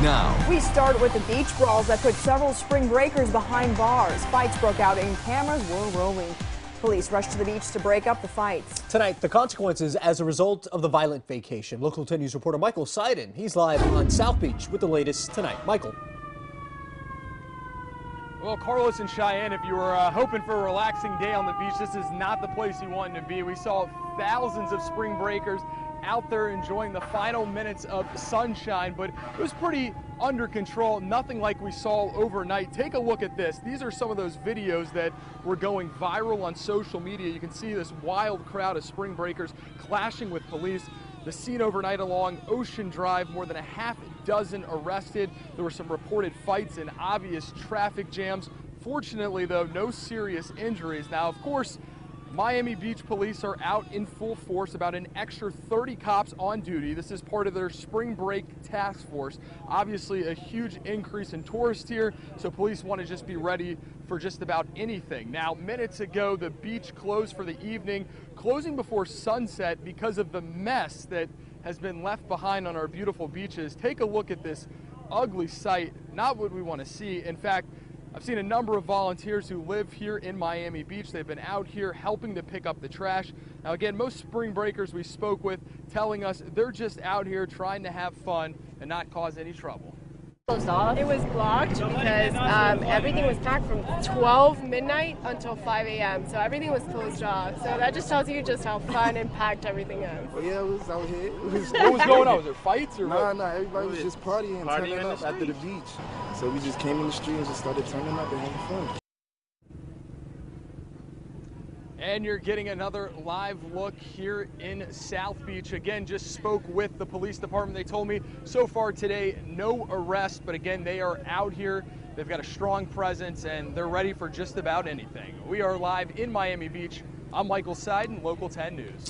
now. We start with the beach brawls that put several spring breakers behind bars. Fights broke out and cameras were rolling. Police rushed to the beach to break up the fights. Tonight, the consequences as a result of the violent vacation. Local 10 News reporter Michael Seiden, he's live on South Beach with the latest tonight. Michael. Well, Carlos and Cheyenne, if you were hoping for a relaxing day on the beach, this is not the place you wanted to be. We saw thousands of spring breakers out there enjoying the final minutes of sunshine, but it was pretty under control, nothing like we saw overnight. Take a look at this. These are some of those videos that were going viral on social media. You can see this wild crowd of spring breakers clashing with police. The scene overnight along Ocean Drive, more than a half dozen arrested. There were some reported fights and obvious traffic jams. Fortunately, though, no serious injuries. Now, of course, Miami Beach police are out in full force, about an extra 30 cops on duty. This is part of their spring break task force. Obviously a huge increase in tourists here, so police want to just be ready for just about anything. Now, minutes ago, the beach closed for the evening, closing before sunset because of the mess that has been left behind on our beautiful beaches. Take a look at this ugly sight, not what we want to see. In fact, I've seen a number of volunteers who live here in Miami Beach. They've been out here helping to pick up the trash. Now again, most spring breakers we spoke with telling us they're just out here trying to have fun and not cause any trouble. Closed off. It was blocked because everything was packed from 12 midnight until 5 a.m. So everything was closed off. So that just tells you just how fun and packed everything is. Well, yeah, it was out here. What was going on? Was there fights or what? Nah, everybody was just partying turning up after the beach. So we just came in the street and just started turning up and having fun. And you're getting another live look here in South Beach. Again, just spoke with the police department. They told me so far today, no arrests, but again, they are out here. They've got a strong presence and they're ready for just about anything. We are live in Miami Beach. I'm Michael Seiden, Local 10 News.